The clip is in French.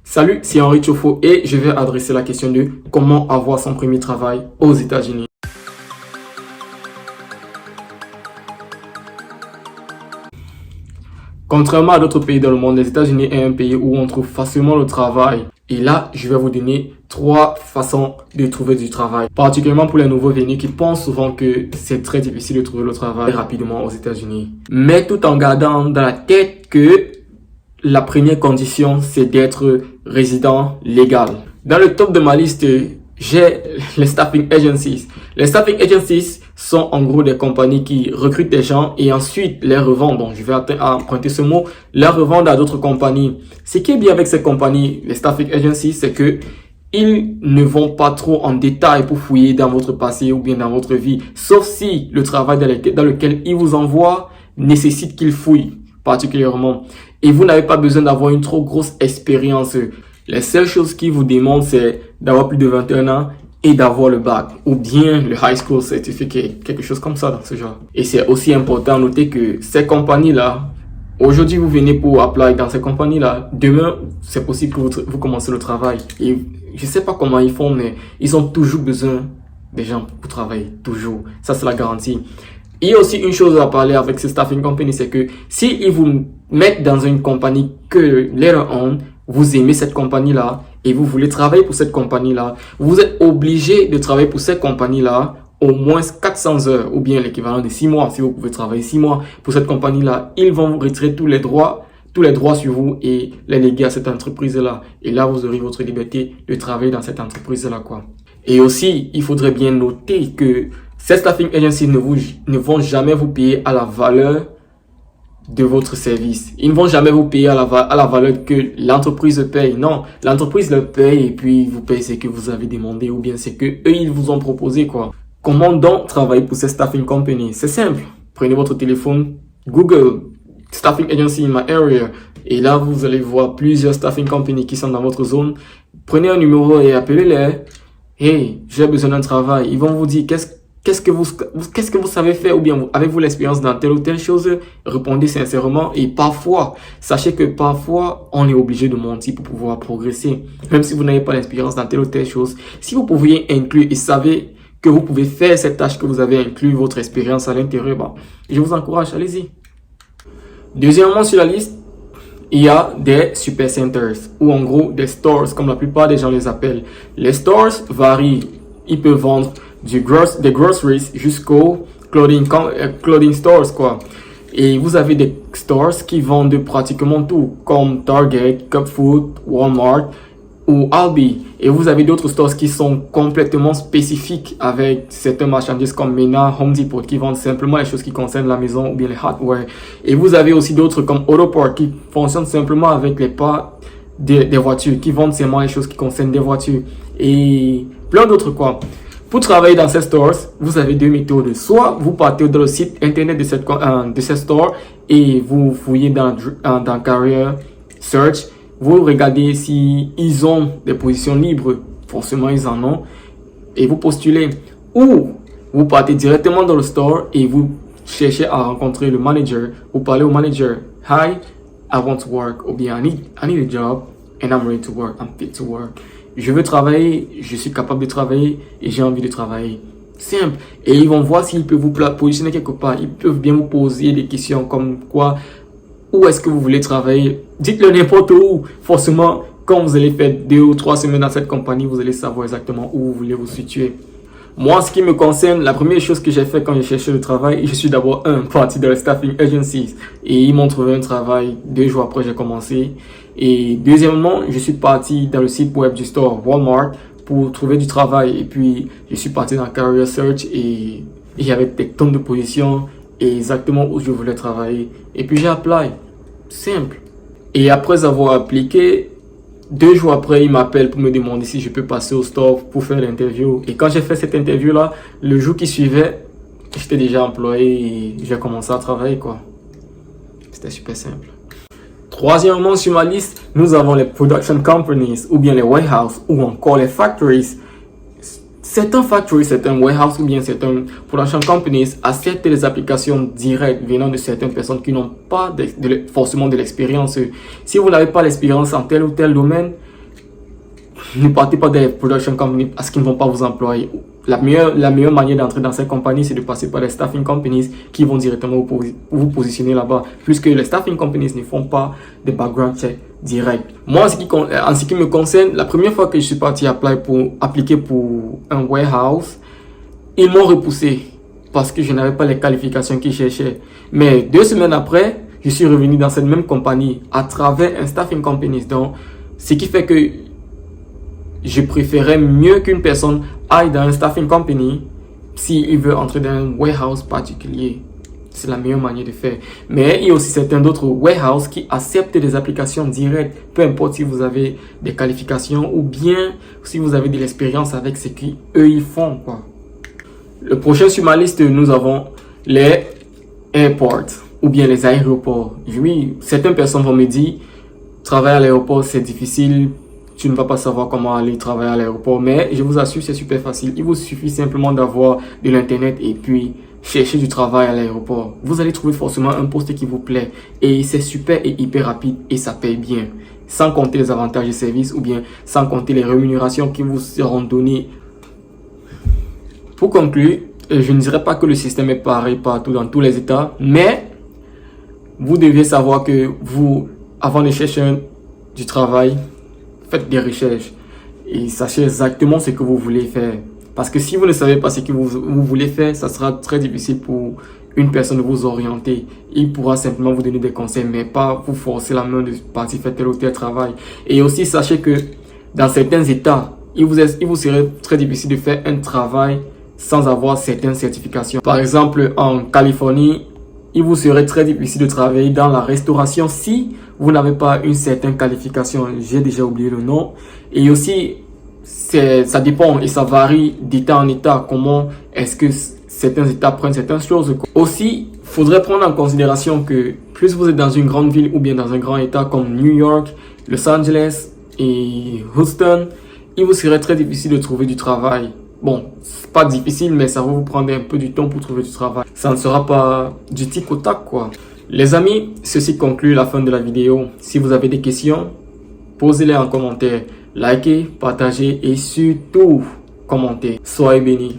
Salut, c'est Henri Chofo et je vais adresser la question de comment avoir son premier travail aux États-Unis. Contrairement à d'autres pays dans le monde, les États-Unis est un pays où on trouve facilement le travail. Et là, je vais vous donner 3 façons de trouver du travail. Particulièrement pour les nouveaux venus qui pensent souvent que c'est très difficile de trouver le travail rapidement aux États-Unis. Mais tout en gardant dans la tête que la première condition, c'est d'être résident légal. Dans le top de ma liste, j'ai les staffing agencies. Les staffing agencies sont en gros des compagnies qui recrutent des gens et ensuite les revendent. Donc, je vais emprunter ce mot, les revendent à d'autres compagnies. Ce qui est bien avec ces compagnies, les staffing agencies, c'est que ils ne vont pas trop en détail pour fouiller dans votre passé ou bien dans votre vie. Sauf si le travail dans lequel ils vous envoient nécessite qu'ils fouillent particulièrement. Et vous n'avez pas besoin d'avoir une trop grosse expérience. Les seules choses qu'ils vous demandent, c'est d'avoir plus de 21 ans et d'avoir le bac ou bien le high school certificate, quelque chose comme ça dans ce genre. Et c'est aussi important à noter que ces compagnies-là, aujourd'hui vous venez pour apply dans ces compagnies-là, demain c'est possible que vous commencez le travail. Et je sais pas comment ils font, mais ils ont toujours besoin des gens pour travailler, toujours. Ça c'est la garantie. Il y a aussi une chose à parler avec ces staffing companies, c'est que si ils vous mettent dans une compagnie que later on, vous aimez cette compagnie-là et vous voulez travailler pour cette compagnie-là, vous êtes obligé de travailler pour cette compagnie-là au moins 400 heures ou bien l'équivalent de 6 mois. Si vous pouvez travailler 6 mois pour cette compagnie-là, ils vont vous retirer tous les droits sur vous et les léguer à cette entreprise-là. Et là, vous aurez votre liberté de travailler dans cette entreprise-là, quoi. Et aussi, il faudrait bien noter que ces staffing agencies ne vont jamais vous payer à la valeur de votre service. Ils ne vont jamais vous payer à la valeur que l'entreprise paye. Non, l'entreprise le paye et puis vous payez ce que vous avez demandé ou bien ce que eux ils vous ont proposé, quoi. Comment donc travailler pour ces staffing companies? C'est simple. Prenez votre téléphone, Google staffing agency in my area et là vous allez voir plusieurs staffing companies qui sont dans votre zone. Prenez un numéro et appelez-les. Hey, j'ai besoin d'un travail. Ils vont vous dire qu'est-ce que vous savez faire ou bien avez-vous l'expérience dans telle ou telle chose? Répondez sincèrement et parfois, sachez que parfois, on est obligé de mentir pour pouvoir progresser. Même si vous n'avez pas l'expérience dans telle ou telle chose, si vous pouviez inclure et savez que vous pouvez faire cette tâche que vous avez inclus votre expérience à l'intérieur, bah, je vous encourage, allez-y. Deuxièmement sur la liste, il y a des super centers ou en gros des stores comme la plupart des gens les appellent. Les stores varient, ils peuvent vendre des groceries jusqu'aux clothing stores, quoi. Et vous avez des stores qui vendent pratiquement tout, comme Target, Cup Food, Walmart ou Aldi. Et vous avez d'autres stores qui sont complètement spécifiques avec certaines marchandises comme Mena, Home Depot qui vendent simplement les choses qui concernent la maison ou bien les hardware. Et vous avez aussi d'autres comme Autopart qui fonctionnent simplement avec les parts des voitures, qui vendent seulement les choses qui concernent des voitures. Et plein d'autres, quoi. Pour travailler dans ces stores, vous avez 2 méthodes. Soit vous partez dans le site internet de ces stores et vous fouillez dans Career Search. Vous regardez si ils ont des positions libres. Forcément, ils en ont. Et vous postulez. Ou vous partez directement dans le store et vous cherchez à rencontrer le manager. Vous parlez au manager. Hi, I want to work. Ou bien I need a job and I'm ready to work. I'm fit to work. Je veux travailler, je suis capable de travailler et j'ai envie de travailler. Simple. Et ils vont voir s'ils peuvent vous positionner quelque part. Ils peuvent bien vous poser des questions comme quoi, où est-ce que vous voulez travailler. Dites-le n'importe où. Forcément, quand vous allez faire 2 ou 3 semaines dans cette compagnie, vous allez savoir exactement où vous voulez vous situer. Moi, ce qui me concerne, la première chose que j'ai fait quand j'ai cherché le travail, je suis d'abord parti dans les staffing agencies. Et ils m'ont trouvé un travail 2 jours après j'ai commencé. Et deuxièmement, je suis parti dans le site web du store Walmart pour trouver du travail. Et puis, je suis parti dans Career Search et il y avait des tonnes de positions et exactement où je voulais travailler. Et puis, j'ai appelé. Simple. Et après avoir appliqué, 2 jours après, il m'appelle pour me demander si je peux passer au store pour faire l'interview. Et quand j'ai fait cette interview-là, le jour qui suivait, j'étais déjà employé et j'ai commencé à travailler, quoi. C'était super simple. Troisièmement sur ma liste, nous avons les production companies ou bien les warehouses ou encore les factories. Certains factories, certains warehouses ou bien certaines production companies acceptent les applications directes venant de certaines personnes qui n'ont pas forcément de l'expérience. Si vous n'avez pas l'expérience en tel ou tel domaine, ne partez pas des production companies parce qu'ils ne vont pas vous employer. La meilleure manière d'entrer dans ces compagnies, c'est de passer par les staffing companies qui vont directement vous positionner là-bas. Puisque les staffing companies ne font pas de background check direct. Moi, en ce qui me concerne, la première fois que je suis parti appliquer pour un warehouse, ils m'ont repoussé parce que je n'avais pas les qualifications qu'ils cherchaient. Mais 2 semaines après, je suis revenu dans cette même compagnie à travers un staffing company. Donc, ce qui fait que je préférais mieux qu'une personne aille dans un staffing company s'il veut entrer dans un warehouse particulier. C'est la meilleure manière de faire. Mais il y a aussi certains d'autres warehouses qui acceptent des applications directes, peu importe si vous avez des qualifications ou bien si vous avez de l'expérience avec ce qu'eux ils font, quoi. Le prochain sur ma liste, nous avons les airports ou bien les aéroports. Oui, certaines personnes vont me dire, travailler à l'aéroport c'est difficile. Tu ne vas pas savoir comment aller travailler à l'aéroport, mais je vous assure, c'est super facile. Il vous suffit simplement d'avoir de l'internet et puis chercher du travail à l'aéroport. Vous allez trouver forcément un poste qui vous plaît et c'est super et hyper rapide et ça paye bien. Sans compter les avantages de service ou bien sans compter les rémunérations qui vous seront données. Pour conclure, je ne dirais pas que le système est pareil partout dans tous les États, mais vous devez savoir que vous, avant de chercher du travail, faites des recherches et sachez exactement ce que vous voulez faire. Parce que si vous ne savez pas ce que vous voulez faire, ça sera très difficile pour une personne de vous orienter. Il pourra simplement vous donner des conseils, mais pas vous forcer la main de partir faire tel ou tel travail. Et aussi, sachez que dans certains États, il vous serait très difficile de faire un travail sans avoir certaines certifications. Par exemple, en Californie, il vous serait très difficile de travailler dans la restauration si vous n'avez pas une certaine qualification. J'ai déjà oublié le nom. Et aussi, ça dépend et ça varie d'État en État. Comment est-ce que certains États prennent certaines choses. Aussi, il faudrait prendre en considération que plus vous êtes dans une grande ville ou bien dans un grand État comme New York, Los Angeles et Houston, il vous serait très difficile de trouver du travail. Bon, c'est pas difficile, mais ça va vous prendre un peu du temps pour trouver du travail. Ça ne sera pas du tic au tac, quoi. Les amis, ceci conclut la fin de la vidéo. Si vous avez des questions, posez-les en commentaire. Likez, partagez et surtout, commentez. Soyez bénis.